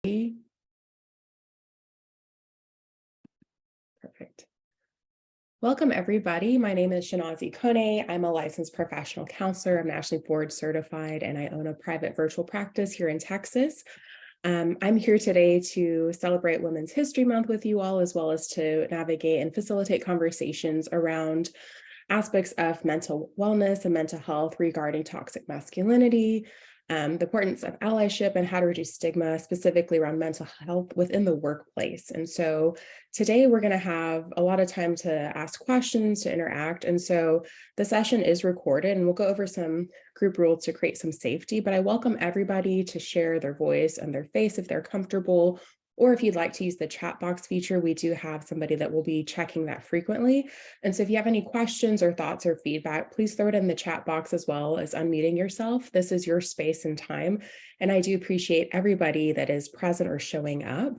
Perfect. Welcome, everybody. My name is Shanazi Kone. I'm a licensed professional counselor. I'm nationally board certified, and I own a private virtual practice here in Texas. I'm here today to celebrate Women's History Month with you all, as well as to navigate and facilitate conversations around aspects of mental wellness and mental health regarding toxic masculinity, the importance of allyship, and how to reduce stigma, specifically around mental health within the workplace. And so today we're going to have a lot of time to ask questions, to interact. And so the session is recorded, and we'll go over some group rules to create some safety, but I welcome everybody to share their voice and their face if they're comfortable. Or if you'd like to use the chat box feature, we do have somebody that will be checking that frequently. And so if you have any questions or thoughts or feedback, please throw it in the chat box as well as unmuting yourself. This is your space and time. And I do appreciate everybody that is present or showing up.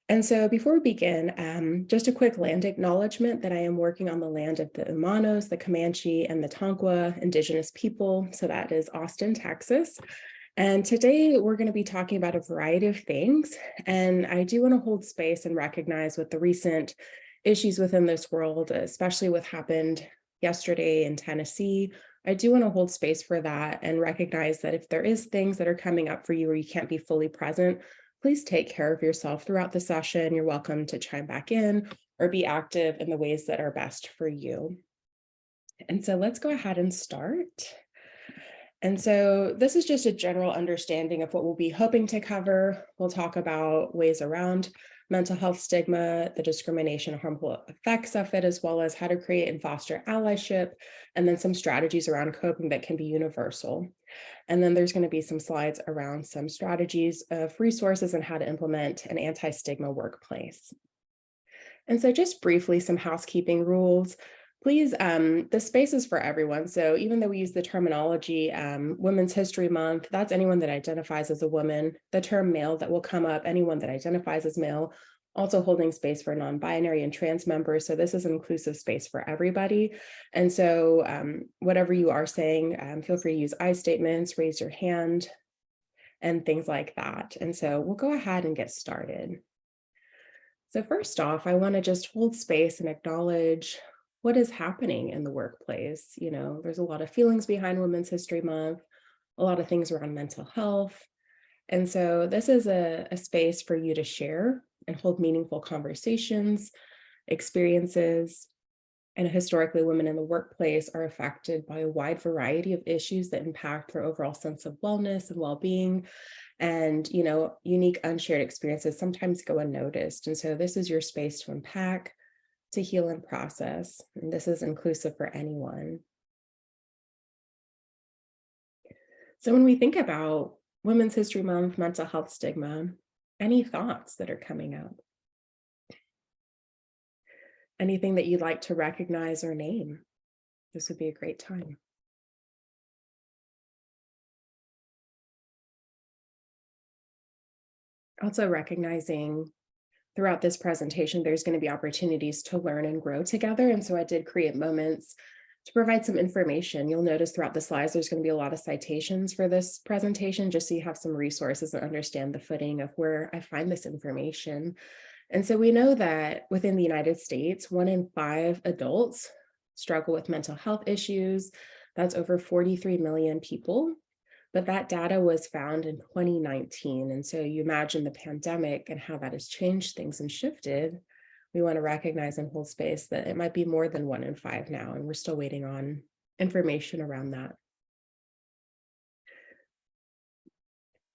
And so before we begin, just a quick land acknowledgement that I am working on the land of the Umanos, the Comanche, and the Tonkawa Indigenous people. So that is Austin, Texas. And today we're going to be talking about a variety of things. And I do want to hold space and recognize with the recent issues within this world, especially what happened yesterday in Tennessee, I do want to hold space for that and recognize that if there is things that are coming up for you where you can't be fully present, please take care of yourself throughout the session. You're welcome to chime back in or be active in the ways that are best for you. And so let's go ahead and start. And so this is just a general understanding of what we'll be hoping to cover. We'll talk about ways around mental health stigma, the discrimination and harmful effects of it, as well as how to create and foster allyship, and then some strategies around coping that can be universal. And then there's going to be some slides around some strategies of resources and how to implement an anti-stigma workplace. And so just briefly, some housekeeping rules. Please, the space is for everyone. So even though we use the terminology Women's History Month, that's anyone that identifies as a woman. The term male that will come up, anyone that identifies as male, also holding space for non-binary and trans members. So this is an inclusive space for everybody. And so whatever you are saying, feel free to use I statements, raise your hand, and things like that. And so we'll go ahead and get started. So first off, I want to just hold space and acknowledge what is happening in the workplace. You know, there's a lot of feelings behind Women's History Month, a lot of things around mental health. And so this is a space for you to share and hold meaningful conversations, experiences. And historically, women in the workplace are affected by a wide variety of issues that impact their overall sense of wellness and well-being. And, you know, unique unshared experiences sometimes go unnoticed. And so this is your space to unpack, to heal and process. And this is inclusive for anyone. So when we think about Women's History Month, mental health stigma, any thoughts that are coming up? Anything that you'd like to recognize or name? This would be a great time. Also recognizing throughout this presentation, there's going to be opportunities to learn and grow together. And so I did create moments to provide some information. You'll notice throughout the slides, there's going to be a lot of citations for this presentation, just so you have some resources and understand the footing of where I find this information. And so we know that within the United States, 1 in 5 adults struggle with mental health issues. That's over 43 million people. But that data was found in 2019. And so you imagine the pandemic and how that has changed things and shifted. We want to recognize and hold space that it might be more than 1 in 5 now, and we're still waiting on information around that.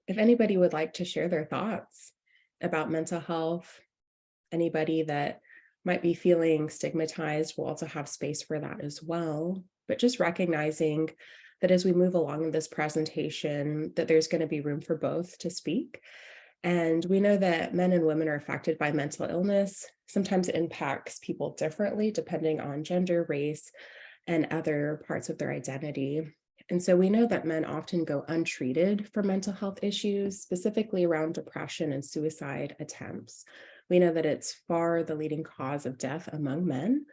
If anybody would like to share their thoughts about mental health, anybody that might be feeling stigmatized, we'll also have space for that as well. But just recognizing that as we move along in this presentation, that there's going to be room for both to speak. And we know that men and women are affected by mental illness. Sometimes it impacts people differently depending on gender, race, and other parts of their identity. And so we know that men often go untreated for mental health issues, specifically around depression and suicide attempts. We know that it's far the leading cause of death among men,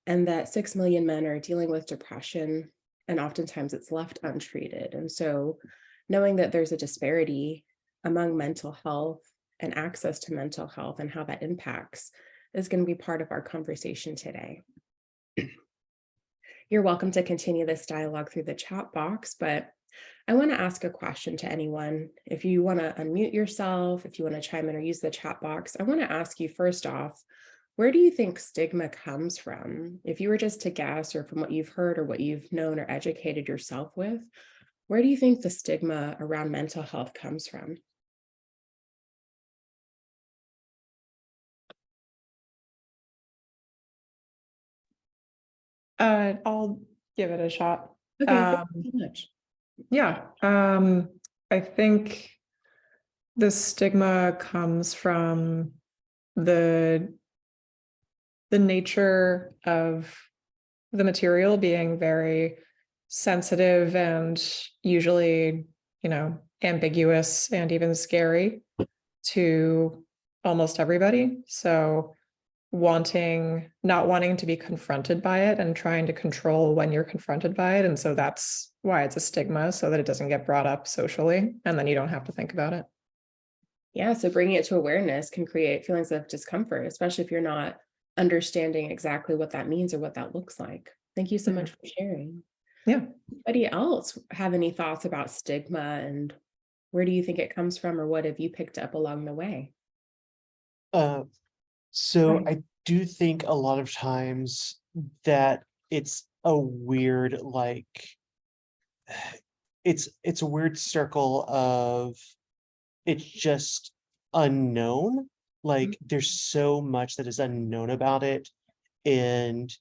and that 6 million men are dealing with depression, and oftentimes it's left untreated. And so knowing that there's a disparity among mental health and access to mental health and how that impacts is going to be part of our conversation today. You're welcome to continue this dialogue through the chat box, but I want to ask a question to anyone. If you want to unmute yourself, if you want to chime in or use the chat box, I want to ask you first off, where do you think stigma comes from? If you were just to guess, or from what you've heard or what you've known or educated yourself with, where do you think the stigma around mental health comes from? I'll give it a shot. Okay, thank you so much. Yeah, I think the stigma comes from the nature of the material being very sensitive and usually, ambiguous and even scary to almost everybody. So not wanting to be confronted by it and trying to control when you're confronted by it. And so that's why it's a stigma, so that it doesn't get brought up socially and then you don't have to think about it. Yeah, so bringing it to awareness can create feelings of discomfort, especially if you're not understanding exactly what that means or what that looks like. Thank you so much for sharing. Yeah. Anybody else have any thoughts about stigma, and where do you think it comes from, or what have you picked up along the way? So I do think a lot of times that it's a weird, it's a weird circle of it's just unknown. Like there's so much that is unknown about it, and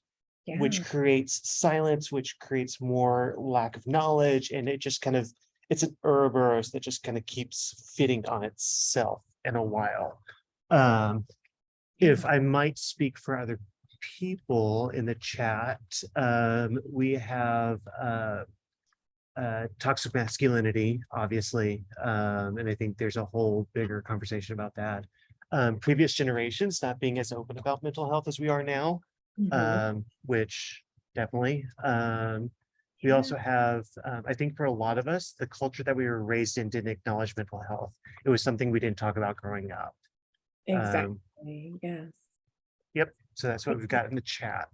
Yeah, which creates silence, which creates more lack of knowledge, and it just kind of it's an Ouroboros that just kind of keeps fitting on itself in a while. If I might speak for other people in the chat, we have toxic masculinity, obviously, and I think there's a whole bigger conversation about that. Previous generations not being as open about mental health as we are now, which definitely. We also have, I think for a lot of us, the culture that we were raised in didn't acknowledge mental health. It was something we didn't talk about growing up. exactly. Yes. Yep. So that's what we've got in the chat.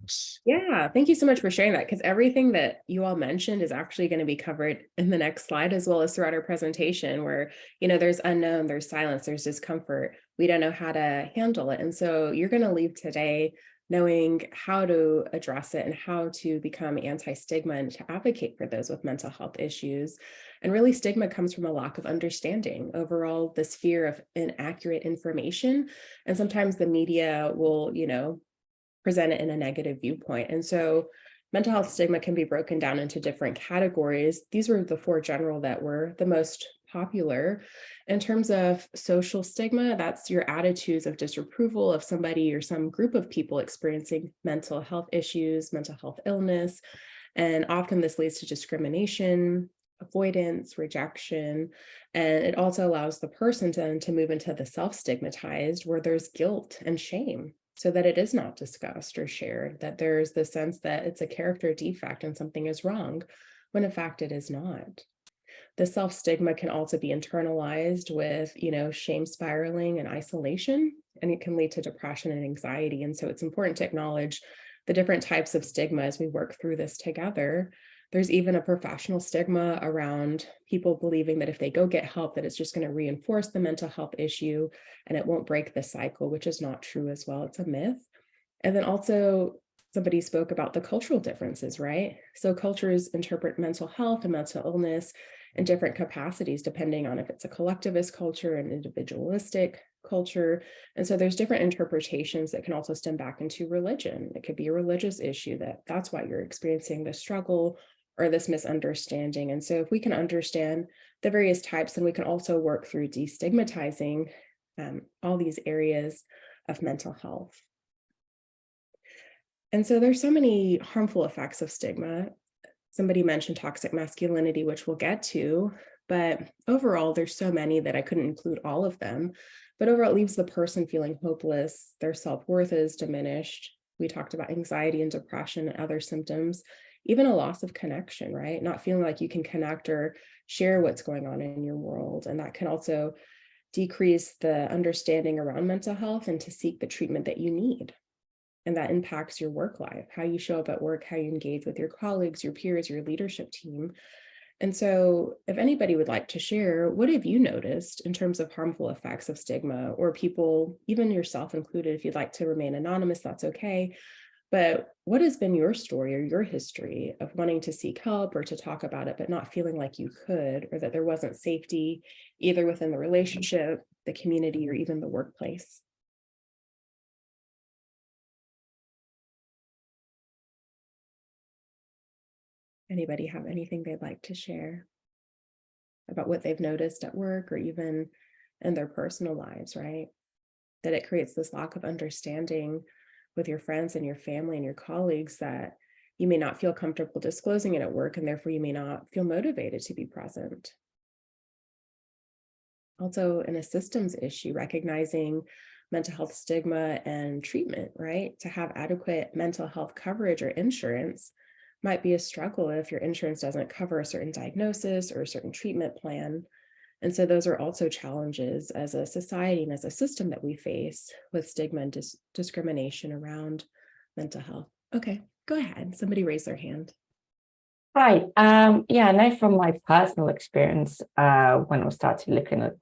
Yeah, thank you so much for sharing that, because everything that you all mentioned is actually going to be covered in the next slide, as well as throughout our presentation, where, there's unknown, there's silence, there's discomfort. We don't know how to handle it. And so you're going to leave today knowing how to address it and how to become anti-stigma and to advocate for those with mental health issues. And really, stigma comes from a lack of understanding, overall, this fear of inaccurate information. And sometimes the media will, present it in a negative viewpoint. And so mental health stigma can be broken down into different categories. These were the four general that were the most popular. In terms of social stigma, that's your attitudes of disapproval of somebody or some group of people experiencing mental health issues, mental health illness. And often this leads to discrimination, avoidance, rejection. And it also allows the person to move into the self-stigmatized, where there's guilt and shame, so that it is not discussed or shared, that there's the sense that it's a character defect and something is wrong, when in fact it is not. The self-stigma can also be internalized with, shame spiraling and isolation, and it can lead to depression and anxiety. And so it's important to acknowledge the different types of stigma as we work through this together. There's even a professional stigma around people believing that if they go get help, that it's just going to reinforce the mental health issue and it won't break the cycle, which is not true as well. It's a myth. And then also, somebody spoke about the cultural differences, right? So cultures interpret mental health and mental illness in different capacities, depending on if it's a collectivist culture, an individualistic culture. And so there's different interpretations that can also stem back into religion. It could be a religious issue that's why you're experiencing this struggle or this misunderstanding. And so if we can understand the various types, then we can also work through destigmatizing all these areas of mental health. And so there's so many harmful effects of stigma. Somebody mentioned toxic masculinity, which we'll get to, but overall, there's so many that I couldn't include all of them. But overall, it leaves the person feeling hopeless. Their self-worth is diminished. We talked about anxiety and depression and other symptoms, even a loss of connection, right? Not feeling like you can connect or share what's going on in your world. And that can also decrease the understanding around mental health and to seek the treatment that you need. And that impacts your work life, how you show up at work, how you engage with your colleagues, your peers, your leadership team. And so, if anybody would like to share, what have you noticed in terms of harmful effects of stigma, or people, even yourself included, if you'd like to remain anonymous, that's okay. But what has been your story or your history of wanting to seek help or to talk about it, but not feeling like you could, or that there wasn't safety either within the relationship, the community, or even the workplace? Anybody have anything they'd like to share about what they've noticed at work or even in their personal lives, right? That it creates this lack of understanding with your friends and your family and your colleagues that you may not feel comfortable disclosing it at work, and therefore you may not feel motivated to be present. Also, in a systems issue, recognizing mental health stigma and treatment, right? To have adequate mental health coverage or insurance might be a struggle if your insurance doesn't cover a certain diagnosis or a certain treatment plan. And so those are also challenges as a society and as a system that we face with stigma and discrimination around mental health. Okay, go ahead. Somebody raise their hand. Hi. Yeah, I know from my personal experience, when I started looking at,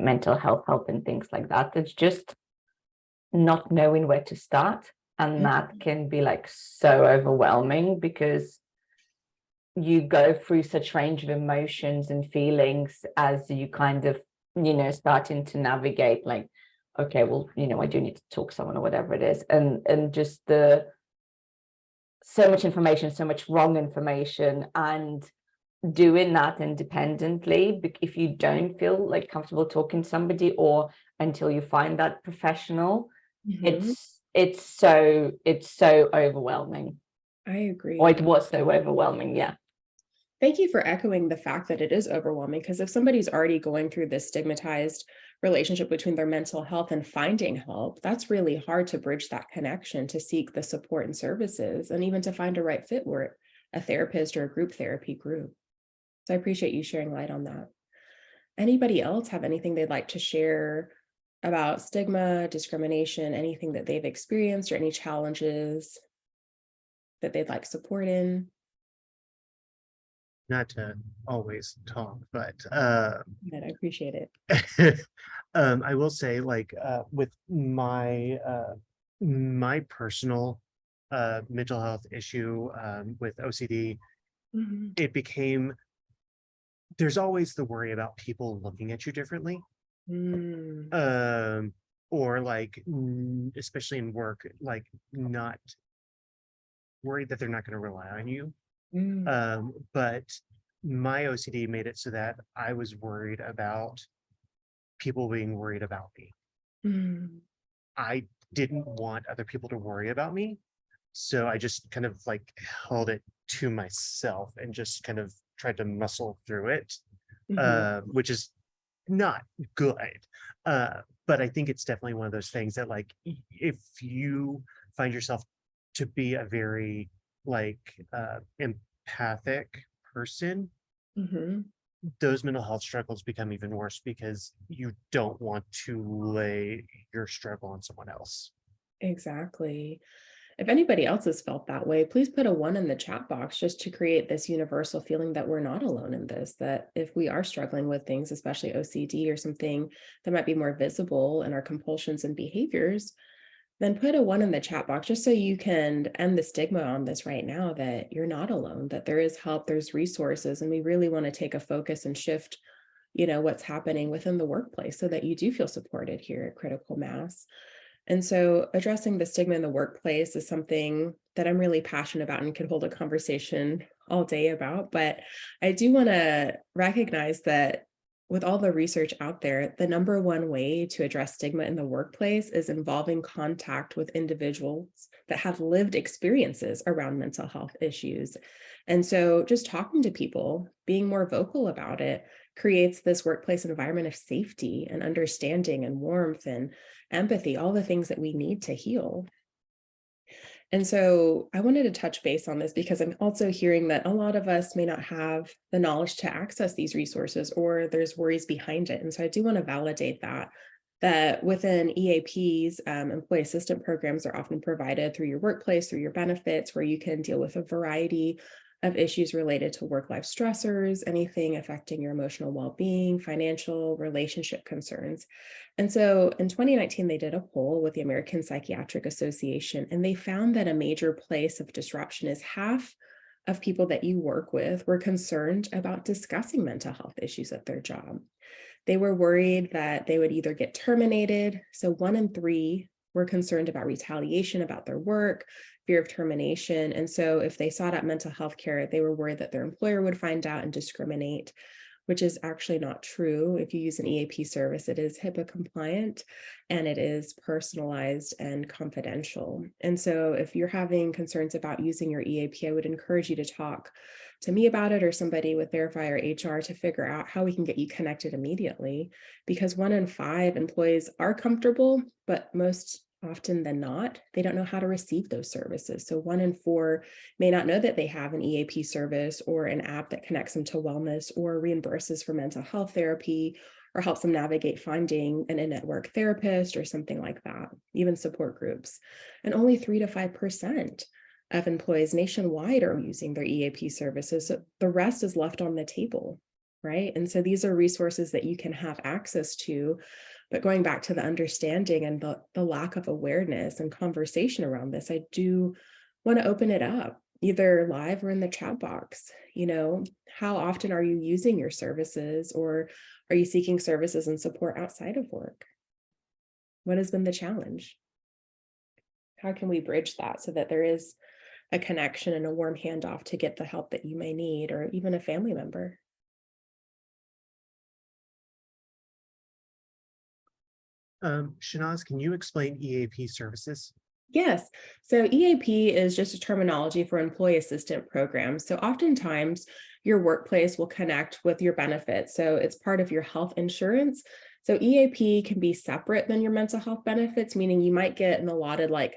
mental health help and things like that, it's just not knowing where to start. And that can be like so overwhelming because you go through such range of emotions and feelings as you kind of, starting to navigate like, okay, well, I do need to talk to someone or whatever it is. And just so much information, so much wrong information, and doing that independently. If you don't feel like comfortable talking to somebody, or until you find that professional, Mhm. it's so overwhelming. I agree. Or it was so overwhelming. Yeah. Thank you for echoing the fact that it is overwhelming, because if somebody's already going through this stigmatized relationship between their mental health and finding help, that's really hard to bridge that connection, to seek the support and services, and even to find a right fit where a therapist or a group therapy group. So I appreciate you sharing light on that. Anybody else have anything they'd like to share about stigma, discrimination, anything that they've experienced, or any challenges that they'd like support in? Not to always talk, but Good, I appreciate it. I will say, like, with my personal mental health issue with OCD, Mhm. it became, there's always the worry about people looking at you differently. Mm, Um, or like, especially in work, like not worried that they're not going to rely on you. mm, But my OCD made it so that I was worried about people being worried about me. mm. I didn't want other people to worry about me. So I just kind of like held it to myself and just kind of tried to muscle through it, Mhm. which is not good. But I think it's definitely one of those things that, like, if you find yourself to be a very like empathic person, Mhm. those mental health struggles become even worse because you don't want to lay your struggle on someone else. Exactly. If anybody else has felt that way, please put a one in the chat box, just to create this universal feeling that we're not alone in this, that if we are struggling with things, especially OCD or something that might be more visible in our compulsions and behaviors, then put a one in the chat box, just so you can end the stigma on this right now, that you're not alone, that there is help, there's resources, and we really want to take a focus and shift, what's happening within the workplace so that you do feel supported here at Critical Mass. And so addressing the stigma in the workplace is something that I'm really passionate about and could hold a conversation all day about. But I do want to recognize that with all the research out there, the number one way to address stigma in the workplace is involving contact with individuals that have lived experiences around mental health issues. And so just talking to people, being more vocal about it, creates this workplace environment of safety and understanding and warmth and empathy, all the things that we need to heal. And so I wanted to touch base on this because I'm also hearing that a lot of us may not have the knowledge to access these resources, or there's worries behind it. And so I do want to validate that within EAPs, employee assistance programs are often provided through your workplace, through your benefits, where you can deal with a variety of issues related to work-life stressors, anything affecting your emotional well-being, financial, relationship concerns. And so in 2019, they did a poll with the American Psychiatric Association, and they found that a major place of disruption is half of people that you work with were concerned about discussing mental health issues at their job. They were worried that they would either get terminated. So 1 in 3 were concerned about retaliation about their work, fear of termination. And so if they sought out mental health care, they were worried that their employer would find out and discriminate, which is actually not true. If you use an EAP service, it is HIPAA compliant and it is personalized and confidential. And so if you're having concerns about using your EAP, I would encourage you to talk to me about it or somebody with Verify or HR to figure out how we can get you connected immediately, because 1 in 5 employees are comfortable, but most often than not, they don't know how to receive those services. So 1 in 4 may not know that they have an EAP service or an app that connects them to wellness or reimburses for mental health therapy or helps them navigate finding an in-network therapist or something like that, even support groups. And only 3 to 5% of employees nationwide are using their EAP services. So the rest is left on the table, right? And so these are resources that you can have access to. But going back to the understanding and the lack of awareness and conversation around this, I do want to open it up, either live or in the chat box. You know, how often are you using your services, or are you seeking services and support outside of work? What has been the challenge? How can we bridge that so that there is a connection and a warm handoff to get the help that you may need, or even a family member? Shanaz, can you explain EAP services? Yes. So EAP is just a terminology for employee assistance programs. So oftentimes your workplace will connect with your benefits. So it's part of your health insurance. So EAP can be separate than your mental health benefits, meaning you might get an allotted like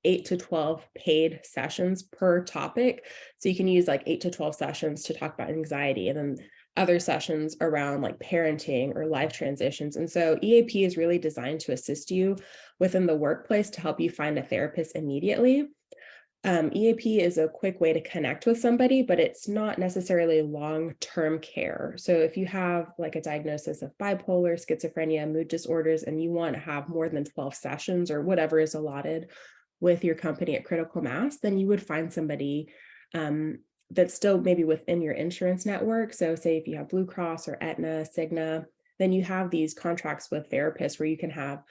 8 to 12 paid sessions per topic. So you can use like 8 to 12 sessions to talk about anxiety, and then other sessions around like parenting or life transitions. And so EAP is really designed to assist you within the workplace to help you find a therapist immediately. EAP is a quick way to connect with somebody, but it's not necessarily long-term care. So if you have like a diagnosis of bipolar, schizophrenia, mood disorders, and you want to have more than 12 sessions or whatever is allotted with your company at critical mass, then you would find somebody that's still maybe within your insurance network. So say if you have Blue Cross or Aetna, Cigna, then you have these contracts with therapists where you can have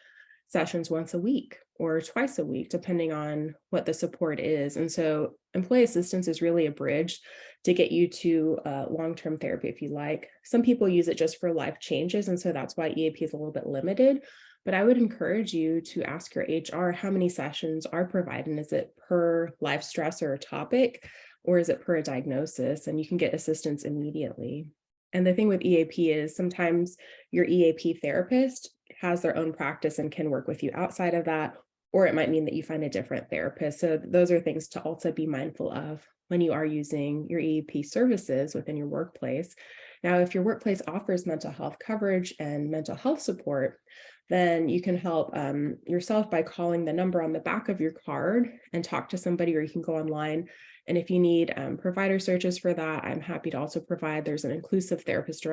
sessions once a week or twice a week, depending on what the support is. And so employee assistance is really a bridge to get you to long-term therapy if you like. Some people use it just for life changes, and so that's why EAP is a little bit limited. But I would encourage you to ask your HR how many sessions are provided, and is it per life stress or topic, or is it per a diagnosis? And you can get assistance immediately. And the thing with EAP is sometimes your EAP therapist has their own practice and can work with you outside of that, or it might mean that you find a different therapist. So those are things to also be mindful of when you are using your EAP services within your workplace. Now, if your workplace offers mental health coverage and mental health support, then you can help yourself by calling the number on the back of your card and talk to somebody, or you can go online. And if you need provider searches for that, I'm happy to also provide. There's an inclusive therapist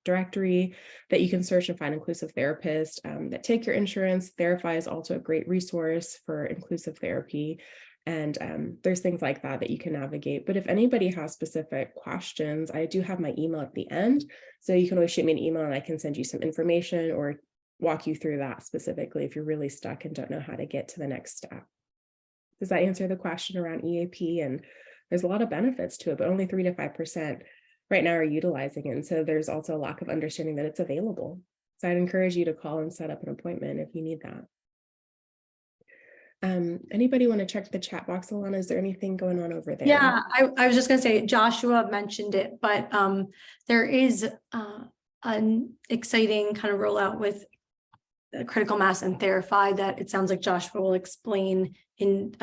directory that you can search and find inclusive therapists that take your insurance. Verify is also a great resource for inclusive therapy. And there's things like that that you can navigate. But if anybody has specific questions, I do have my email at the end. So you can always shoot me an email and I can send you some information or walk you through that specifically if you're really stuck and don't know how to get to the next step. Does that answer the question around EAP? And there's a lot of benefits to it, but only 3 to 5% right now are utilizing it. And so there's also a lack of understanding that it's available. So I'd encourage you to call and set up an appointment if you need that. Anybody want to check the chat box, Alana? Is there anything going on over there? Yeah, I was just going to say, Joshua mentioned it, but there is an exciting kind of rollout with critical mass and Verify that it sounds like Joshua will explain in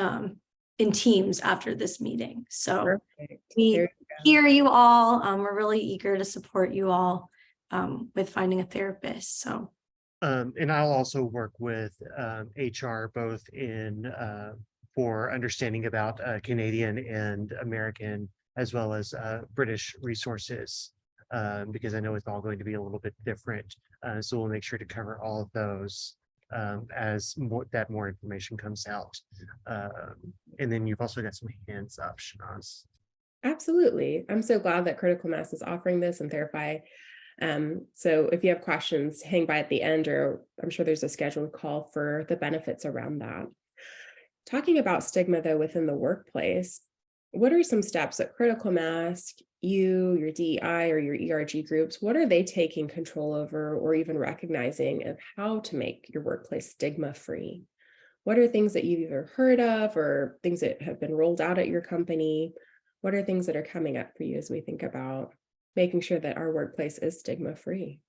in teams after this meeting. So Perfect. we There you go. hear you all. We're really eager to support you all with finding a therapist. So And I'll also work with HR both in for understanding about Canadian and American as well as British resources, because I know it's all going to be a little bit different. So we'll make sure to cover all of those as more information comes out. And then you've also got some hands up, Shanaz. Absolutely. I'm so glad that Critical Mass is offering this and Therify. So if you have questions, hang by at the end, or I'm sure there's a scheduled call for the benefits around that. Talking about stigma though within the workplace, what are some steps that Critical Mass, you, your DEI or your ERG groups, what are they taking control over or even recognizing of how to make your workplace stigma free? What are things that you've either heard of or things that have been rolled out at your company? What are things that are coming up for you as we think about making sure that our workplace is stigma free?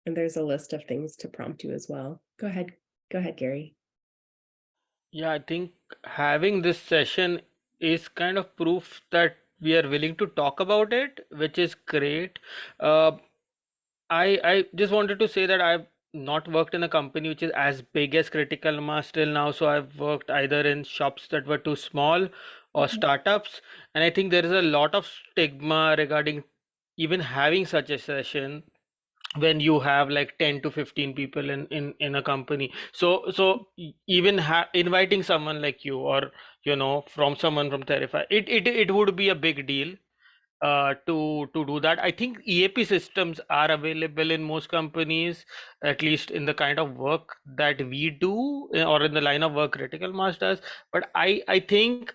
And there's a list of things to prompt you as well. Go ahead, Gary. Yeah, I think having this session is kind of proof that we are willing to talk about it, which is great. I just wanted to say that I've not worked in a company which is as big as Critical Mass till now. So I've worked either in shops that were too small or startups, and I think there is a lot of stigma regarding even having such a session when you have like 10 to 15 people in a company. So even inviting someone like you, or from someone from Therify, it would be a big deal to do that. I think EAP systems are available in most companies, at least in the kind of work that we do, or in the line of work Critical Mass does. But I think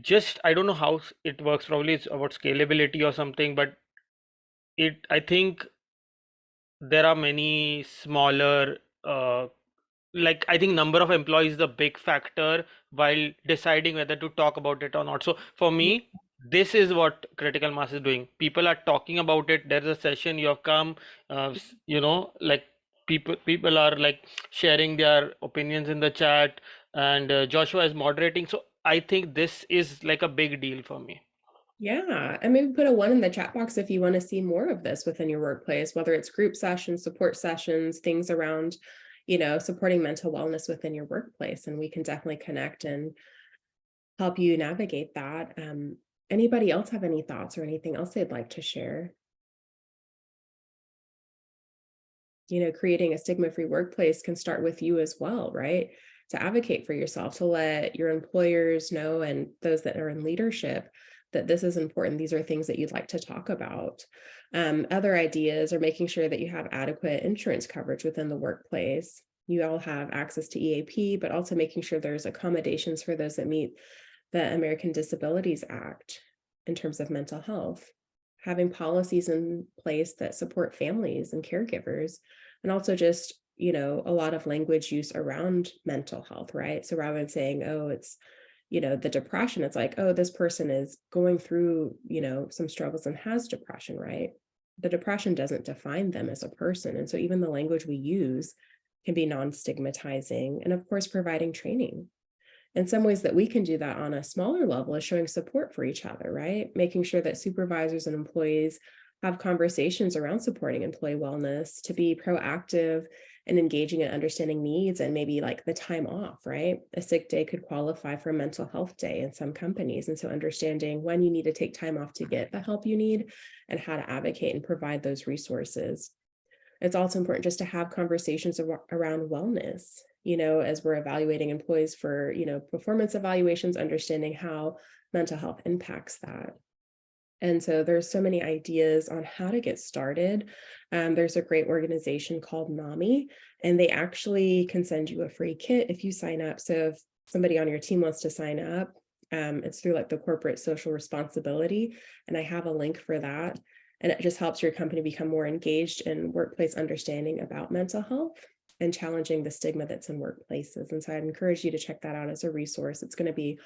just I don't know how it works. Probably it's about scalability or something, but I think there are many smaller like I think number of employees is a big factor while deciding whether to talk about it or not. So for me, this is what Critical Mass is doing. People are talking about it. There's a session, you have come, like people are like sharing their opinions in the chat, and Joshua is moderating. So I think this is like a big deal for me. Yeah, and maybe put a 1 in the chat box if you want to see more of this within your workplace, whether it's group sessions, support sessions, things around, supporting mental wellness within your workplace. And we can definitely connect and help you navigate that. Anybody else have any thoughts or anything else they'd like to share? Creating a stigma-free workplace can start with you as well, right? To advocate for yourself, to let your employers know and those that are in leadership that this is important. These are things that you'd like to talk about. Other ideas are making sure that you have adequate insurance coverage within the workplace. You all have access to EAP, but also making sure there's accommodations for those that meet the American Disabilities Act in terms of mental health. Having policies in place that support families and caregivers, and also just, a lot of language use around mental health, right? So rather than saying, oh, it's, the depression, it's like, oh, this person is going through, some struggles and has depression, right? The depression doesn't define them as a person. And so even the language we use can be non-stigmatizing, and of course, providing training. And some ways that we can do that on a smaller level is showing support for each other, right? Making sure that supervisors and employees have conversations around supporting employee wellness, to be proactive and engaging in understanding needs, and maybe like the time off, right? A sick day could qualify for a mental health day in some companies. And so understanding when you need to take time off to get the help you need and how to advocate and provide those resources. It's also important just to have conversations around wellness, as we're evaluating employees for, performance evaluations, understanding how mental health impacts that. And so there's so many ideas on how to get started. There's a great organization called NAMI, and they actually can send you a free kit if you sign up. So if somebody on your team wants to sign up, it's through like the corporate social responsibility. And I have a link for that. And it just helps your company become more engaged in workplace understanding about mental health and challenging the stigma that's in workplaces. And so I'd encourage you to check that out as a resource. It's going to be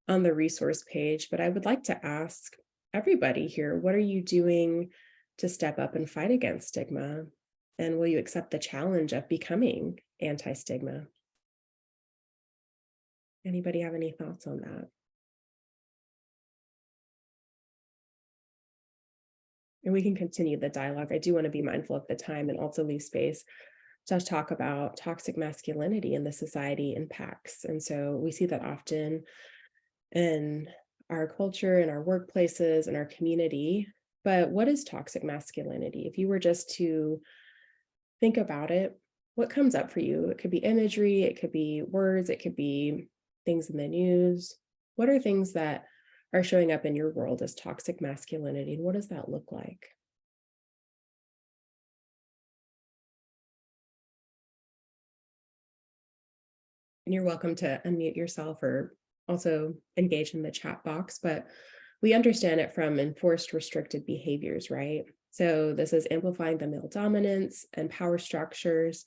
on the resource page. But I would like to ask everybody here, what are you doing to step up and fight against stigma? And will you accept the challenge of becoming anti-stigma? Anybody have any thoughts on that? And we can continue the dialogue. I do want to be mindful of the time and also leave space to talk about toxic masculinity and the society impacts. And so we see that often in our culture, in our workplaces, in our community. But what is toxic masculinity? If you were just to think about it, what comes up for you? It could be imagery, it could be words, it could be things in the news. What are things that are showing up in your world as toxic masculinity, and what does that look like? And you're welcome to unmute yourself or also engage in the chat box, but we understand it from enforced restricted behaviors, right? So this is amplifying the male dominance and power structures.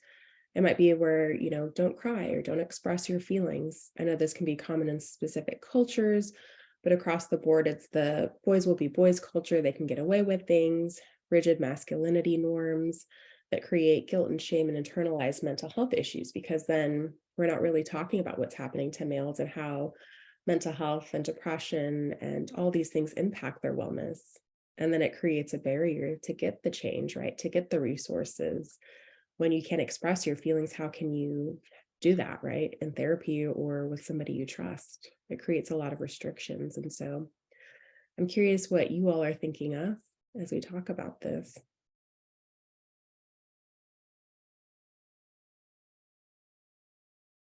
It might be where, don't cry or don't express your feelings. I know this can be common in specific cultures, but across the board, it's the boys will be boys culture. They can get away with things, rigid masculinity norms that create guilt and shame and internalized mental health issues, because then we're not really talking about what's happening to males and how mental health and depression and all these things impact their wellness. And then it creates a barrier to get the change, right? To get the resources. When you can't express your feelings, how can you do that, right? In therapy or with somebody you trust? It creates a lot of restrictions. And so I'm curious what you all are thinking of as we talk about this.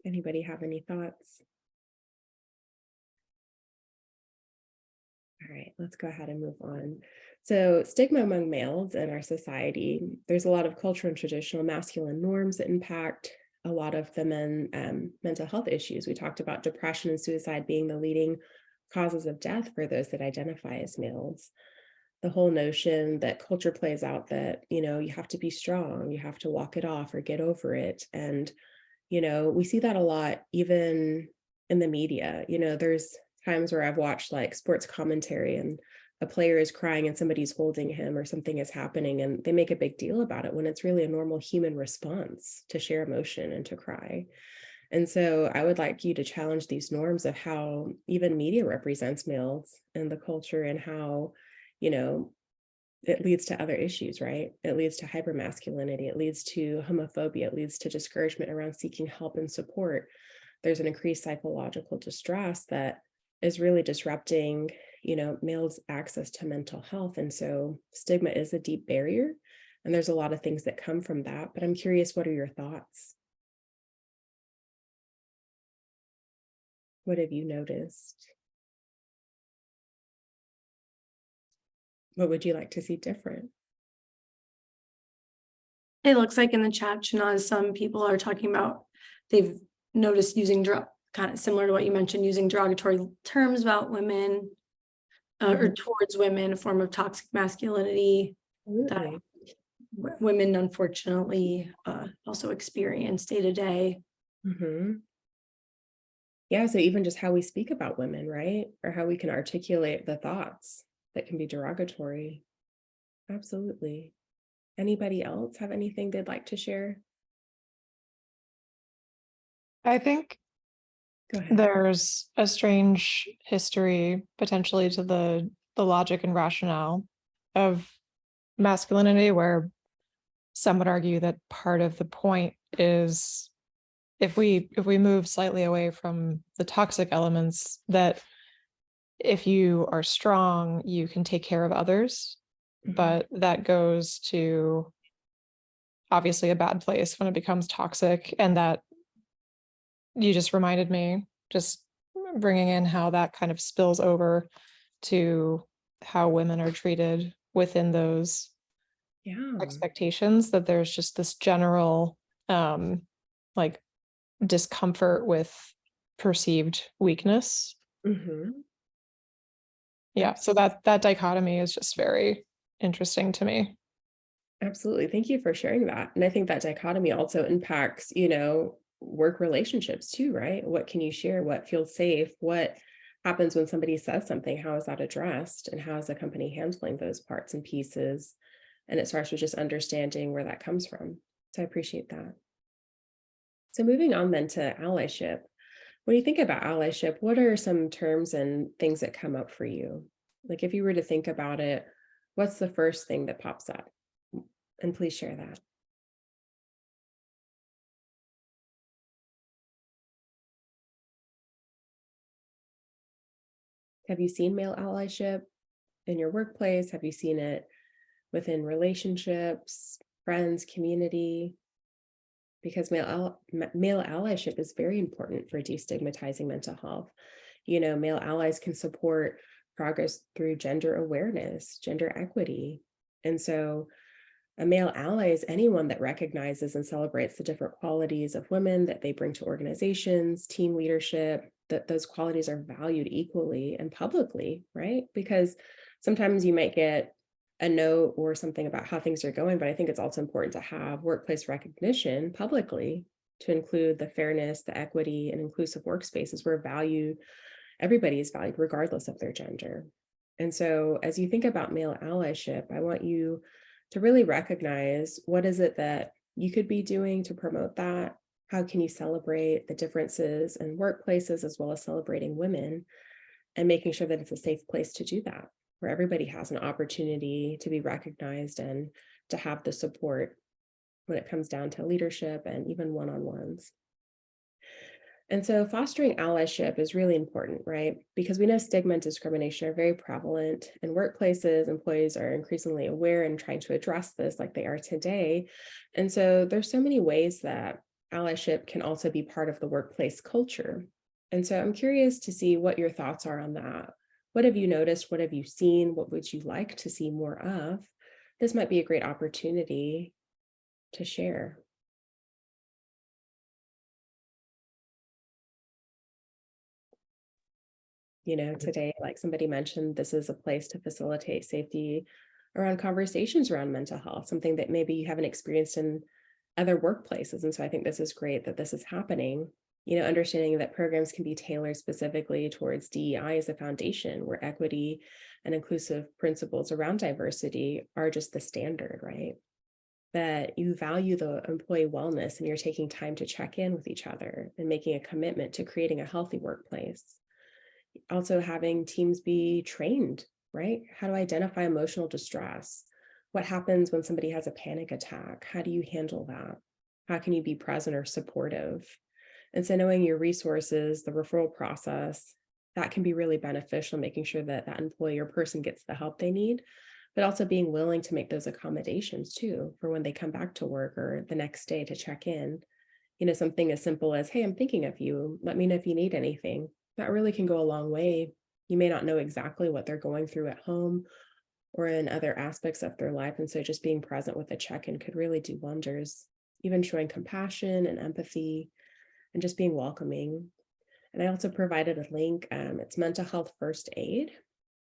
Anybody have any thoughts? All right, let's go ahead and move on. So stigma among males in our society, there's a lot of cultural and traditional masculine norms that impact a lot of the mental health issues. We talked about depression and suicide being the leading causes of death for those that identify as males. The whole notion that culture plays out that, you have to be strong, you have to walk it off or get over it. And, we see that a lot, even in the media. There's times where I've watched like sports commentary and a player is crying and somebody's holding him or something is happening and they make a big deal about it when it's really a normal human response to share emotion and to cry. And so I would like you to challenge these norms of how even media represents males in the culture and how, it leads to other issues, right? It leads to hypermasculinity. It leads to homophobia. It leads to discouragement around seeking help and support. There's an increased psychological distress that is really disrupting, males' access to mental health. And so stigma is a deep barrier. And there's a lot of things that come from that. But I'm curious, what are your thoughts? What have you noticed? What would you like to see different? It looks like in the chat, Shanaz, some people are talking about they've noticed using kind of similar to what you mentioned, using derogatory terms about women or towards women, a form of toxic masculinity that women unfortunately also experience day to day. Yeah, so even just how we speak about women, right? Or how we can articulate the thoughts that can be derogatory. Absolutely. Anybody else have anything they'd like to share? I think Go ahead. there's a strange history potentially to the logic and rationale of masculinity, where some would argue that part of the point is if we move slightly away from the toxic elements, that if you are strong, you can take care of others, but that goes to obviously a bad place when it becomes toxic. And that you just reminded me, just bringing in how that kind of spills over to how women are treated within those expectations, that there's just this general like discomfort with perceived weakness. Yeah, so that dichotomy is just very interesting to me. Absolutely. Thank you for sharing that. And I think that dichotomy also impacts, work relationships too, right? What can you share? What feels safe? What happens when somebody says something? How is that addressed? And how is the company handling those parts and pieces? And it starts with just understanding where that comes from. So I appreciate that. So moving on then to allyship. When you think about allyship, what are some terms and things that come up for you? Like if you were to think about it, what's the first thing that pops up? And please share that. Have you seen male allyship in your workplace? Have you seen it within relationships, friends, community? Because male allyship is very important for destigmatizing mental health. You know, male allies can support progress through gender awareness, gender equity. And so a male ally is anyone that recognizes and celebrates the different qualities of women that they bring to organizations, team leadership, that those qualities are valued equally and publicly, right? Because sometimes you might get a note or something about how things are going, but I think it's also important to have workplace recognition publicly to include the fairness, the equity, and inclusive workspaces where everybody is valued regardless of their gender. And so as you think about male allyship, I want you to really recognize what is it that you could be doing to promote that? How can you celebrate the differences in workplaces as well as celebrating women and making sure that it's a safe place to do that, where everybody has an opportunity to be recognized and to have the support when it comes down to leadership and even one-on-ones. And so fostering allyship is really important, right? Because we know stigma and discrimination are very prevalent in workplaces. Employees are increasingly aware and trying to address this like they are today. And so there's so many ways that allyship can also be part of the workplace culture. And so I'm curious to see what your thoughts are on that. What have you noticed? What have you seen? What would you like to see more of? This might be a great opportunity to share. You know, today, like somebody mentioned, this is a place to facilitate safety around conversations around mental health, something that maybe you haven't experienced in other workplaces. And so I think this is great that this is happening. You know, understanding that programs can be tailored specifically towards DEI as a foundation where equity and inclusive principles around diversity are just the standard, right? That you value the employee wellness and you're taking time to check in with each other and making a commitment to creating a healthy workplace. Also having teams be trained, right? How to identify emotional distress. What happens when somebody has a panic attack? How do you handle that? How can you be present or supportive? And so knowing your resources, the referral process, that can be really beneficial, making sure that that employee or person gets the help they need, but also being willing to make those accommodations too, for when they come back to work or the next day to check in. You know, something as simple as, hey, I'm thinking of you. Let me know if you need anything. That really can go a long way. You may not know exactly what they're going through at home or in other aspects of their life. And so just being present with a check-in could really do wonders, even showing compassion and empathy and just being welcoming. And I also provided a link. It's Mental Health First Aid.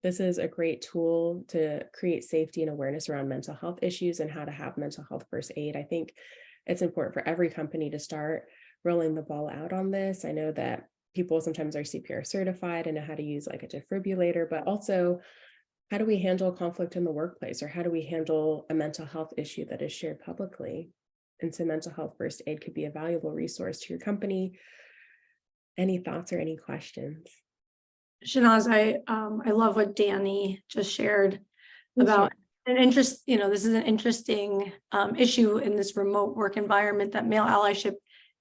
This is a great tool to create safety and awareness around mental health issues and how to have mental health first aid. I think it's important for every company to start rolling the ball out on this. I know that people sometimes are CPR certified and know how to use like a defibrillator, but also how do we handle conflict in the workplace, or how do we handle a mental health issue that is shared publicly? And so mental health first aid could be a valuable resource to your company. Any thoughts or any questions? Shanaz, I love what Danny just shared about an interest, you know, this is an interesting issue in this remote work environment, that male allyship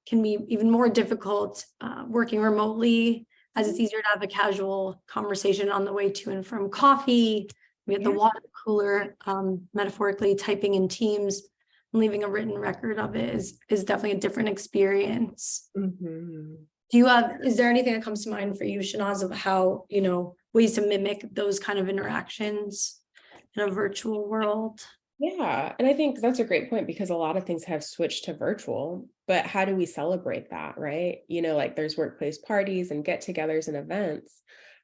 can be even more difficult working remotely, as it's easier to have a casual conversation on the way to and from coffee. We have the water cooler, metaphorically typing in Teams and leaving a written record of it is definitely a different experience. Mm-hmm. Is there anything that comes to mind for you, Shanaz, of how, you know, ways to mimic those kind of interactions in a virtual world? Yeah, and I think that's a great point, because a lot of things have switched to virtual, but how do we celebrate that, right? You know, like there's workplace parties and get-togethers and events.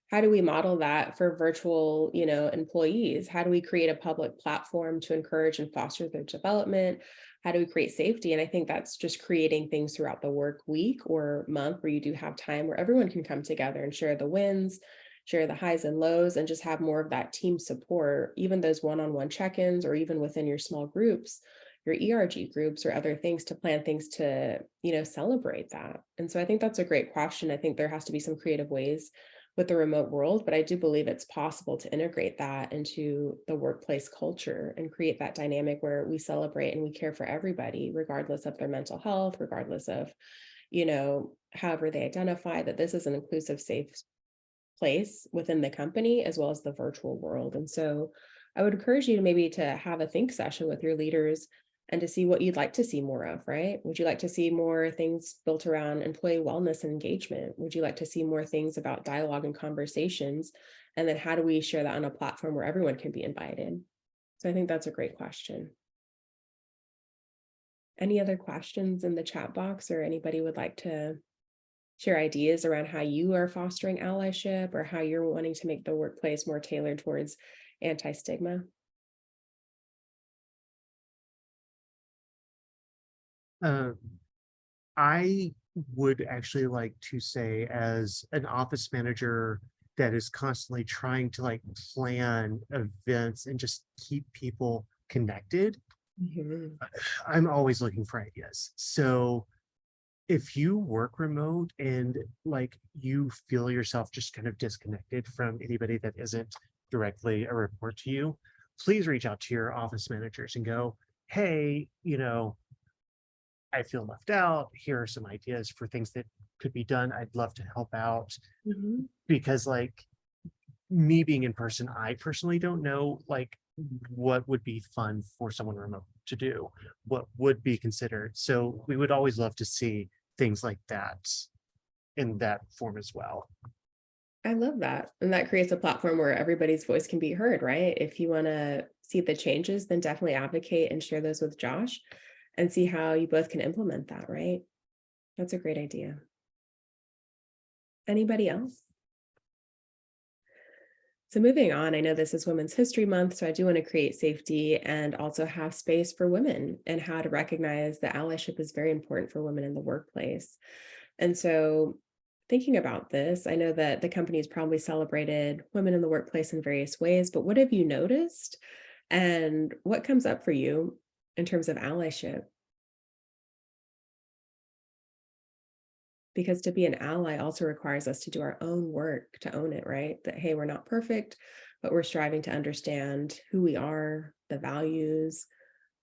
How do we model that for virtual, you know, employees? How do we create a public platform to encourage and foster their development? How do we create safety? And I think that's just creating things throughout the work week or month where you do have time where everyone can come together and share the wins, share the highs and lows, and just have more of that team support. Even those one-on-one check-ins or even within your small groups your ERG groups or other things to plan things to, celebrate that. And so I think that's a great question. I think there has to be some creative ways with the remote world, but I do believe it's possible to integrate that into the workplace culture and create that dynamic where we celebrate and we care for everybody, regardless of their mental health, regardless of, however they identify, that this is an inclusive, safe place within the company as well as the virtual world. And so I would encourage you to maybe to have a think session with your leaders and to see what you'd like to see more of, right? Would you like to see more things built around employee wellness and engagement? Would you like to see more things about dialogue and conversations? And then how do we share that on a platform where everyone can be invited? So I think that's a great question. Any other questions in the chat box, or anybody would like to share ideas around how you are fostering allyship or how you're wanting to make the workplace more tailored towards anti-stigma? I would actually like to say, as an office manager that is constantly trying to like plan events and just keep people connected, Mhm. I'm always looking for ideas. So if you work remote and like you feel yourself just kind of disconnected from anybody that isn't directly a report to you, please reach out to your office managers and go, hey, I feel left out. Here are some ideas for things that could be done. I'd love to help out. Mhm. Because like me being in person, I personally don't know like what would be fun for someone remote to do, what would be considered. So we would always love to see things like that in that form as well. I love that. And that creates a platform where everybody's voice can be heard, right? If you want to see the changes, then definitely advocate and share those with Josh and see how you both can implement that, right? That's a great idea. Anybody else? So moving on, I know this is Women's History Month, so I do want to create safety and also have space for women and how to recognize that allyship is very important for women in the workplace. And so thinking about this, I know that the company's probably celebrated women in the workplace in various ways, but what have you noticed? And what comes up for you in terms of allyship? Because to be an ally also requires us to do our own work to own it, right? That, hey, we're not perfect, but we're striving to understand who we are, the values.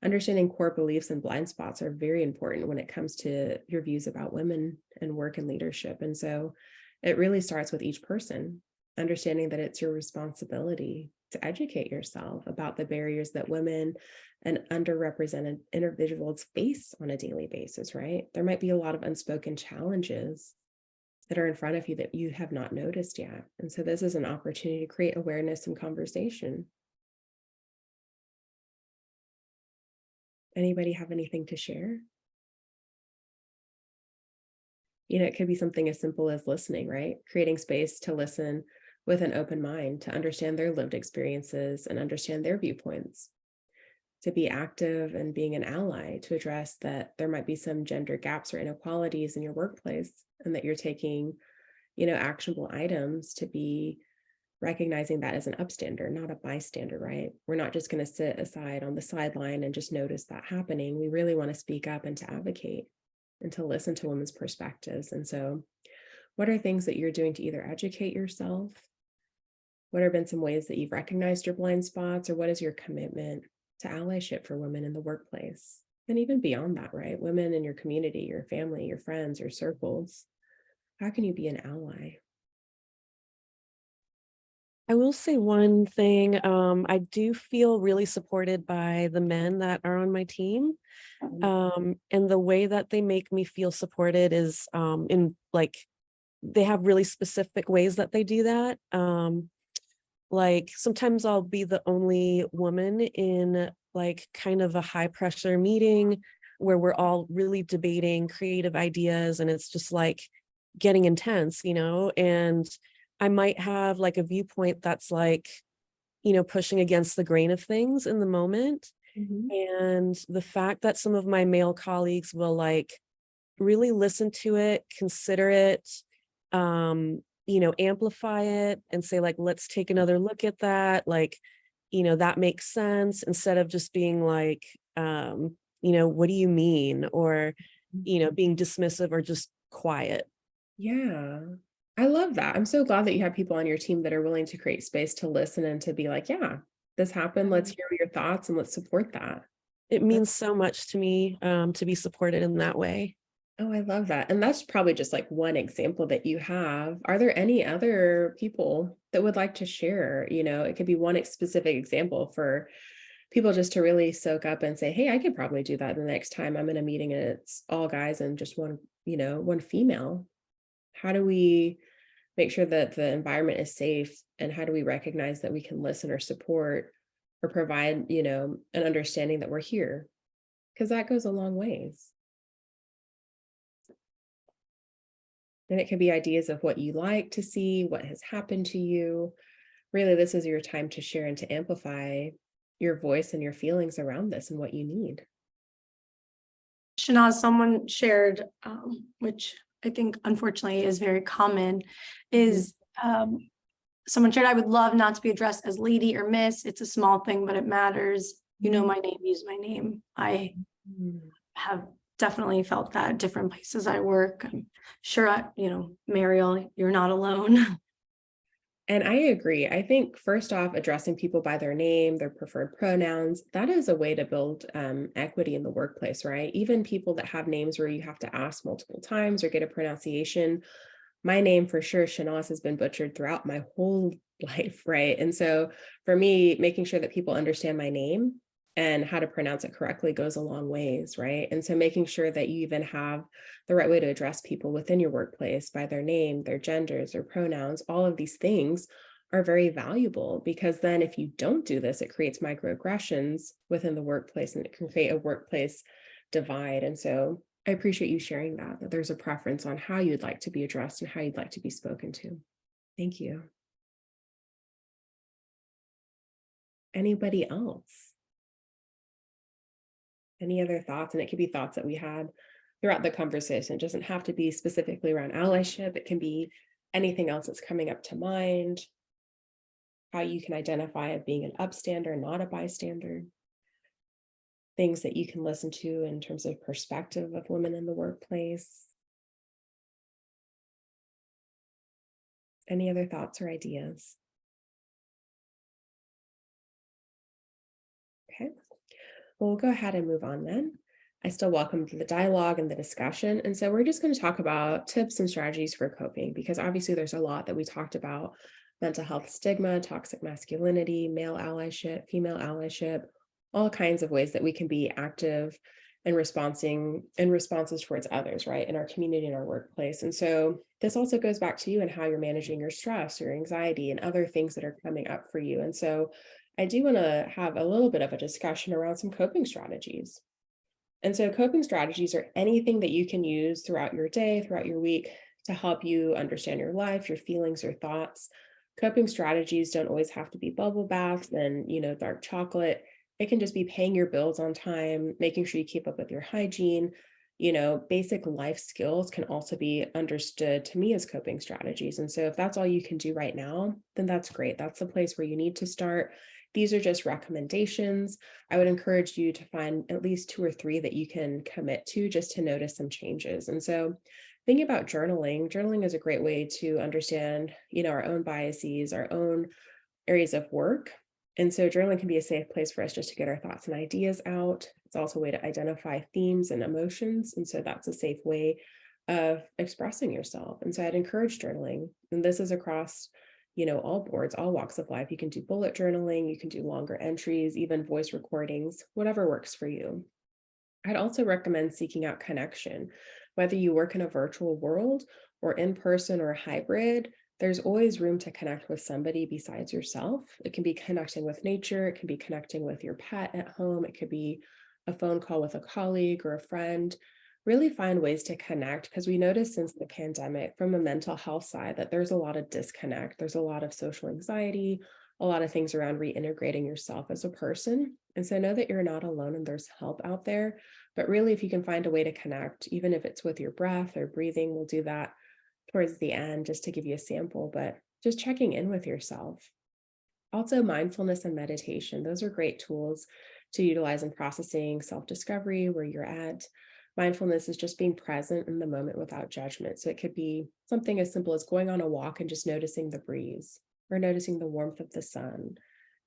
Understanding core beliefs and blind spots are very important when it comes to your views about women and work and leadership. And so it really starts with each person, understanding that it's your responsibility to educate yourself about the barriers that women and underrepresented individuals face on a daily basis, right? There might be a lot of unspoken challenges that are in front of you that you have not noticed yet. And so this is an opportunity to create awareness and conversation. Anybody have anything to share? It could be something as simple as listening, right? Creating space to listen with an open mind, to understand their lived experiences and understand their viewpoints, to be active and being an ally, to address that there might be some gender gaps or inequalities in your workplace and that you're taking, actionable items to be recognizing that as an upstander, not a bystander, right? We're not just going to sit aside on the sideline and just notice that happening. We really want to speak up and to advocate and to listen to women's perspectives. And so, what are things that you're doing to either educate yourself? What have been some ways that you've recognized your blind spots, or what is your commitment to allyship for women in the workplace? And even beyond that, right? Women in your community, your family, your friends, your circles. How can you be an ally? I will say one thing. I do feel really supported by the men that are on my team. And the way that they make me feel supported is in like they have really specific ways that they do that. Like sometimes I'll be the only woman in like kind of a high pressure meeting where we're all really debating creative ideas and it's just like getting intense, and I might have like a viewpoint that's like, pushing against the grain of things in the moment. Mhm. And the fact that some of my male colleagues will like really listen to it, consider it, amplify it and say like, let's take another look at that. Like, that makes sense instead of just being like, what do you mean? Or, being dismissive or just quiet. Yeah. I love that. I'm so glad that you have people on your team that are willing to create space to listen and to be like, yeah, this happened. Let's hear your thoughts and let's support that. It means so much to me to be supported in that way. Oh, I love that. And that's probably just like one example that you have. Are there any other people that would like to share? It could be one specific example for people just to really soak up and say, hey, I could probably do that the next time I'm in a meeting and it's all guys and just one female. How do we make sure that the environment is safe? And how do we recognize that we can listen or support or provide, an understanding that we're here? Because that goes a long ways. And it could be ideas of what you like to see, what has happened to you. Really, this is your time to share and to amplify your voice and your feelings around this and what you need. Shanaz, someone shared, which I think unfortunately is very common, is someone shared, I would love not to be addressed as lady or miss. It's a small thing, but it matters. You know my name, use my name. I have definitely felt that at different places I work. I'm sure, Mariel, you're not alone. And I agree. I think first off, addressing people by their name, their preferred pronouns, that is a way to build equity in the workplace, right? Even people that have names where you have to ask multiple times or get a pronunciation. My name for sure, Shanaz, has been butchered throughout my whole life, right? And so for me, making sure that people understand my name and how to pronounce it correctly goes a long ways, right? And so making sure that you even have the right way to address people within your workplace by their name, their genders, their pronouns, all of these things are very valuable, because then if you don't do this, it creates microaggressions within the workplace and it can create a workplace divide. And so I appreciate you sharing that there's a preference on how you'd like to be addressed and how you'd like to be spoken to. Thank you. Anybody else? Any other thoughts? And it could be thoughts that we had throughout the conversation. It doesn't have to be specifically around allyship. It can be anything else that's coming up to mind. How you can identify as being an upstander, not a bystander. Things that you can listen to in terms of perspective of women in the workplace. Any other thoughts or ideas? Okay. Well, we'll go ahead and move on then. I still welcome the dialogue and the discussion. And so we're just going to talk about tips and strategies for coping, because obviously there's a lot that we talked about: mental health stigma, toxic masculinity, male allyship, female allyship, all kinds of ways that we can be active and responses towards others, right, in our community, in our workplace. And so this also goes back to you and how you're managing your stress, your anxiety, and other things that are coming up for you. And so I do want to have a little bit of a discussion around some coping strategies. And so coping strategies are anything that you can use throughout your day, throughout your week, to help you understand your life, your feelings, your thoughts. Coping strategies don't always have to be bubble baths and, dark chocolate. It can just be paying your bills on time, making sure you keep up with your hygiene. Basic life skills can also be understood to me as coping strategies. And so if that's all you can do right now, then that's great. That's the place where you need to start. These are just recommendations. I would encourage you to find at least 2 or 3 that you can commit to, just to notice some changes. And so thinking about journaling is a great way to understand, our own biases, our own areas of work. And so journaling can be a safe place for us just to get our thoughts and ideas out. It's also a way to identify themes and emotions. And so that's a safe way of expressing yourself. And so I'd encourage journaling. And this is across, all boards, all walks of life. You can do bullet journaling, you can do longer entries, even voice recordings, whatever works for you. I'd also recommend seeking out connection. Whether you work in a virtual world or in person or hybrid, there's always room to connect with somebody besides yourself. It can be connecting with nature, it can be connecting with your pet at home, it could be a phone call with a colleague or a friend. Really find ways to connect, because we noticed since the pandemic, from a mental health side, that there's a lot of disconnect. There's a lot of social anxiety, a lot of things around reintegrating yourself as a person. And so know that you're not alone and there's help out there. But really, if you can find a way to connect, even if it's with your breath or breathing, we'll do that towards the end just to give you a sample, but just checking in with yourself. Also, mindfulness and meditation. Those are great tools to utilize in processing self-discovery, where you're at. Mindfulness is just being present in the moment without judgment. So it could be something as simple as going on a walk and just noticing the breeze, or noticing the warmth of the sun,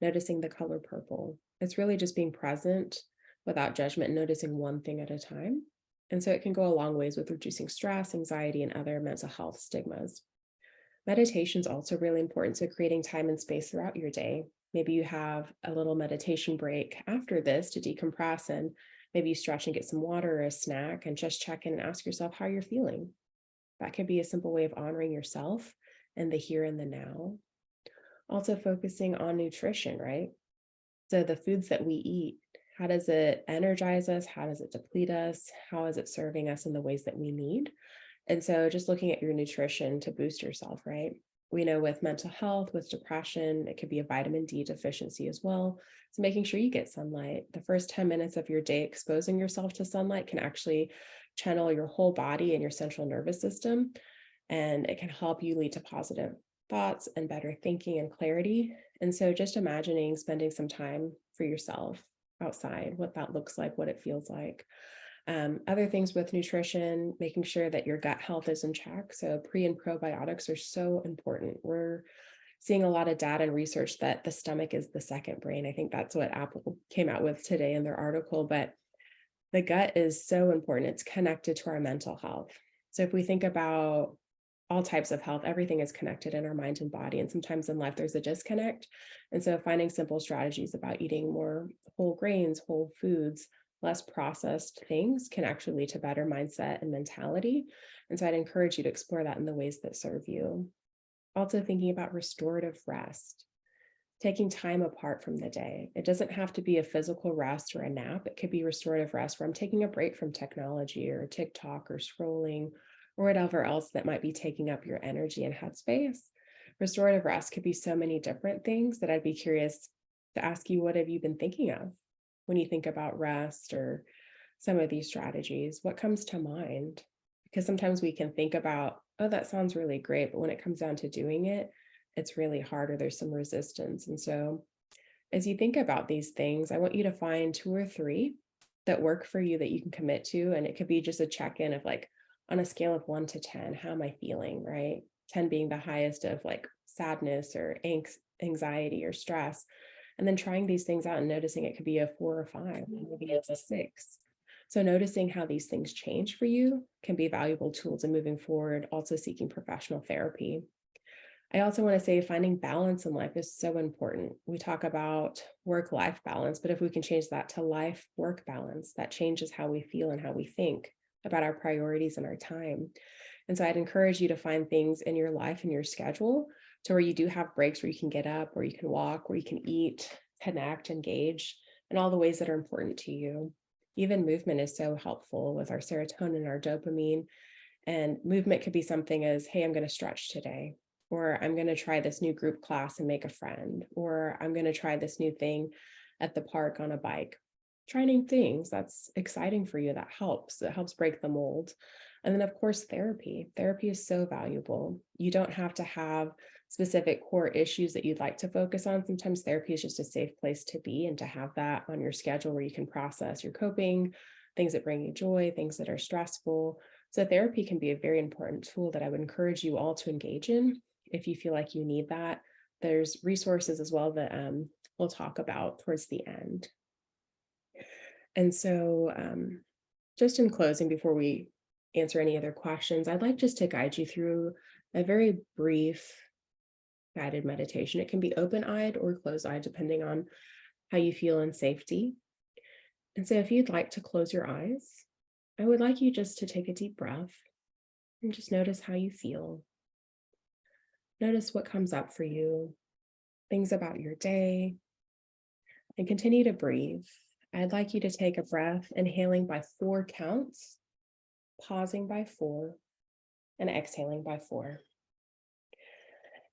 noticing the color purple. It's really just being present without judgment, noticing one thing at a time. And so it can go a long ways with reducing stress, anxiety, and other mental health stigmas. Meditation is also really important. So creating time and space throughout your day. Maybe you have a little meditation break after this to decompress, and maybe you stretch and get some water or a snack and just check in and ask yourself how you're feeling. That can be a simple way of honoring yourself and the here and the now. Also focusing on nutrition, right? So the foods that we eat, how does it energize us? How does it deplete us? How is it serving us in the ways that we need? And so just looking at your nutrition to boost yourself, right? We know with mental health, with depression, it could be a vitamin D deficiency as well. So making sure you get sunlight. The first 10 minutes of your day exposing yourself to sunlight can actually channel your whole body and your central nervous system. And it can help you lead to positive thoughts and better thinking and clarity. And so just imagining spending some time for yourself outside, what that looks like, what it feels like. Other things with nutrition, making sure that your gut health is in check. So pre and probiotics are so important. We're seeing a lot of data and research that the stomach is the second brain. I think that's what Apple came out with today in their article, but the gut is so important. It's connected to our mental health. So if we think about all types of health, everything is connected in our mind and body. And sometimes in life, there's a disconnect. And so finding simple strategies about eating more whole grains, whole foods, less processed things can actually lead to better mindset and mentality. And so I'd encourage you to explore that in the ways that serve you. Also thinking about restorative rest, taking time apart from the day. It doesn't have to be a physical rest or a nap. It could be restorative rest where I'm taking a break from technology or TikTok or scrolling or whatever else that might be taking up your energy and headspace. Restorative rest could be so many different things that I'd be curious to ask you, what have you been thinking of when you think about rest or some of these strategies? What comes to mind? Because sometimes we can think about, oh, that sounds really great, but when it comes down to doing it, it's really hard or there's some resistance. And so as you think about these things, I want you to find 2 or 3 that work for you that you can commit to. And it could be just a check-in of like, on a scale of 1 to 10, how am I feeling, right? 10 being the highest of like sadness or anxiety or stress. And then trying these things out and noticing it could be a 4 or 5, maybe it's a 6. So noticing how these things change for you can be valuable tools in moving forward, also seeking professional therapy. I also want to say finding balance in life is so important. We talk about work-life balance, but if we can change that to life-work balance, that changes how we feel and how we think about our priorities and our time. And so I'd encourage you to find things in your life and your schedule to where you do have breaks where you can get up, where you can walk, where you can eat, connect, engage, and all the ways that are important to you. Even movement is so helpful with our serotonin, our dopamine. And movement could be something as, hey, I'm going to stretch today, or I'm going to try this new group class and make a friend, or I'm going to try this new thing at the park on a bike. Try new things. That's exciting for you. That helps. It helps break the mold. And then, of course, therapy. Therapy is so valuable. You don't have to have specific core issues that you'd like to focus on. Sometimes therapy is just a safe place to be, and to have that on your schedule where you can process your coping, things that bring you joy, things that are stressful. So therapy can be a very important tool that I would encourage you all to engage in if you feel like you need that. There's resources as well that we'll talk about towards the end. And so just in closing, before we answer any other questions, I'd like just to guide you through a very brief guided meditation. It can be open-eyed or closed-eyed, depending on how you feel in safety. And so if you'd like to close your eyes, I would like you just to take a deep breath and just notice how you feel. Notice what comes up for you, things about your day, and continue to breathe. I'd like you to take a breath, inhaling by 4 counts, pausing by 4, and exhaling by 4.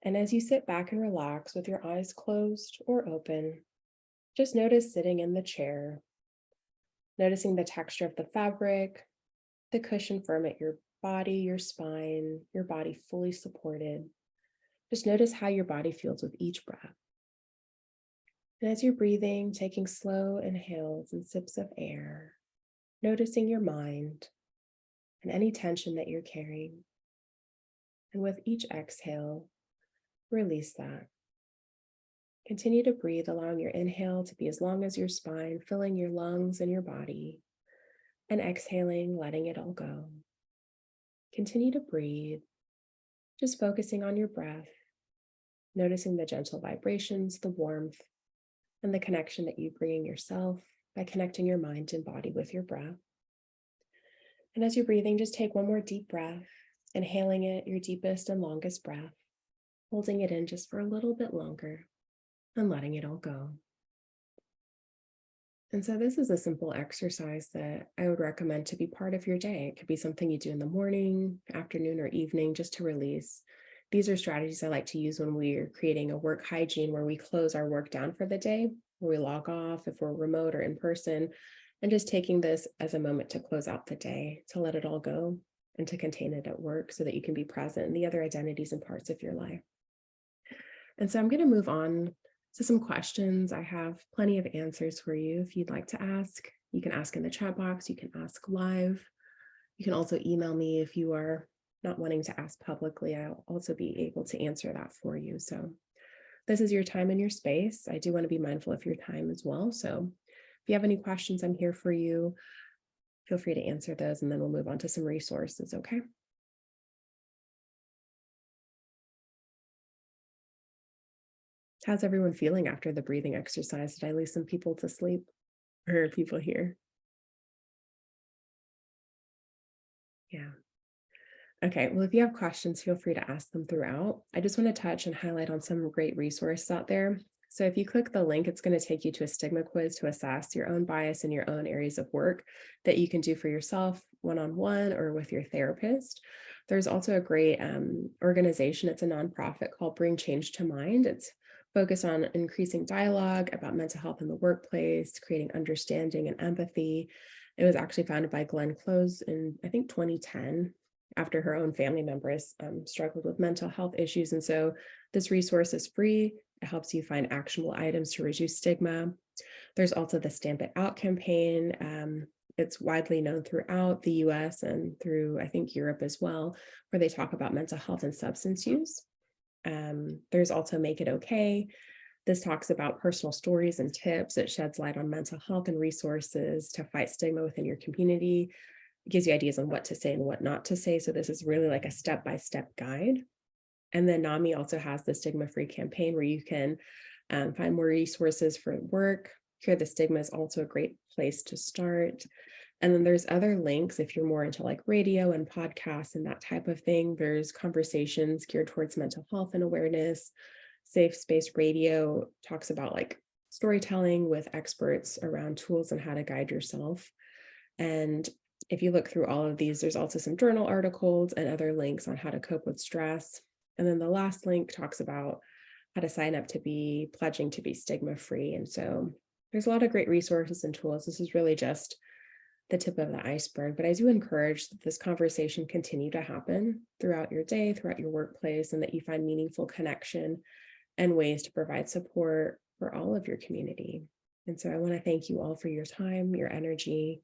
And as you sit back and relax with your eyes closed or open, just notice sitting in the chair, noticing the texture of the fabric, the cushion firm at your body, your spine, your body fully supported. Just notice how your body feels with each breath. And as you're breathing, taking slow inhales and sips of air, noticing your mind and any tension that you're carrying. And with each exhale, release that. Continue to breathe, allowing your inhale to be as long as your spine, filling your lungs and your body, and exhaling, letting it all go. Continue to breathe, just focusing on your breath, noticing the gentle vibrations, the warmth, and the connection that you bring in yourself by connecting your mind and body with your breath. And as you're breathing, just take one more deep breath, inhaling it, your deepest and longest breath, holding it in just for a little bit longer and letting it all go. And so this is a simple exercise that I would recommend to be part of your day. It could be something you do in the morning, afternoon, or evening just to release. These are strategies I like to use when we're creating a work hygiene where we close our work down for the day, where we log off if we're remote or in person, and just taking this as a moment to close out the day, to let it all go and to contain it at work so that you can be present in the other identities and parts of your life. And so I'm going to move on to some questions. I have plenty of answers for you. If you'd like to ask, you can ask in the chat box, you can ask live. You can also email me if you are not wanting to ask publicly. I'll also be able to answer that for you. So this is your time and your space. I do want to be mindful of your time as well. So if you have any questions, I'm here for you. Feel free to answer those, and then we'll move on to some resources, okay? How's everyone feeling after the breathing exercise? Did I leave some people to sleep, or are people here? Yeah. Okay, well, if you have questions, feel free to ask them throughout. I just want to touch and highlight on some great resources out there. So if you click the link, it's going to take you to a stigma quiz to assess your own bias in your own areas of work that you can do for yourself, one-on-one or with your therapist. There's also a great organization. It's a nonprofit called Bring Change to Mind. It's focused on increasing dialogue about mental health in the workplace, creating understanding and empathy. It was actually founded by Glenn Close in, I think, 2010, after her own family members struggled with mental health issues. And so this resource is free. It helps you find actionable items to reduce stigma. There's also the Stamp It Out campaign. It's widely known throughout the US and through, I think, Europe as well, where they talk about mental health and substance use. There's also Make It Okay. This talks about personal stories and tips. It sheds light on mental health and resources to fight stigma within your community. It gives you ideas on what to say and what not to say. So this is really like a step-by-step guide. And then NAMI also has the stigma-free campaign where you can find more resources for work. Cure the Stigma is also a great place to start. And then there's other links if you're more into like radio and podcasts and that type of thing. There's conversations geared towards mental health and awareness. Safe Space Radio talks about like storytelling with experts around tools and how to guide yourself. And if you look through all of these, there's also some journal articles and other links on how to cope with stress. And then the last link talks about how to sign up to be pledging to be stigma-free. And so there's a lot of great resources and tools. This is really just the tip of the iceberg, but I do encourage that this conversation continue to happen throughout your day, throughout your workplace, and that you find meaningful connection and ways to provide support for all of your community. And so I want to thank you all for your time, your energy,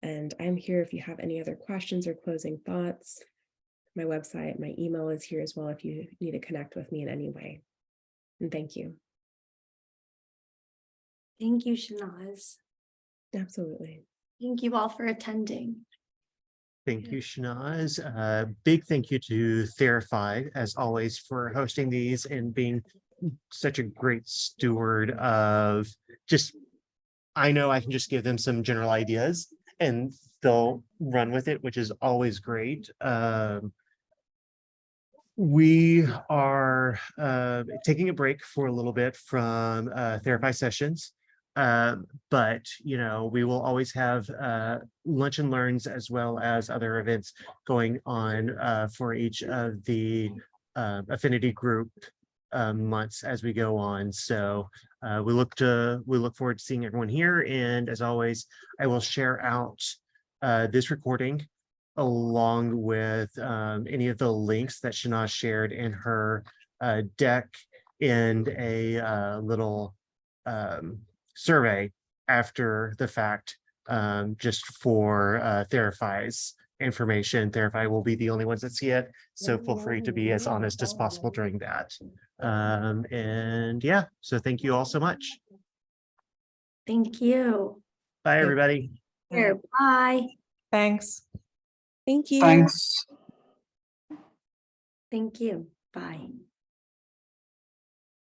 and I'm here if you have any other questions or closing thoughts. My website, my email is here as well if you need to connect with me in any way. And thank you. Thank you, Shanaz. Absolutely. Thank you all for attending. Thank you, Shanaz. Big thank you to Therify, as always, for hosting these and being such a great steward of just, I know I can just give them some general ideas and they'll run with it, which is always great. We are taking a break for a little bit from Therify sessions. But you know, we will always have lunch and learns as well as other events going on for each of the affinity group months as we go on. So we look forward to seeing everyone here. And as always, I will share out this recording along with any of the links that Shanaz shared in her deck in a little survey after the fact, just for Therify's information. Therify will be the only ones that see it, so feel free to be as honest as possible during that. And yeah, so thank you all so much. Thank you. Bye, everybody. Here, bye. Thanks. Thank you. Thanks. Thank you. Bye.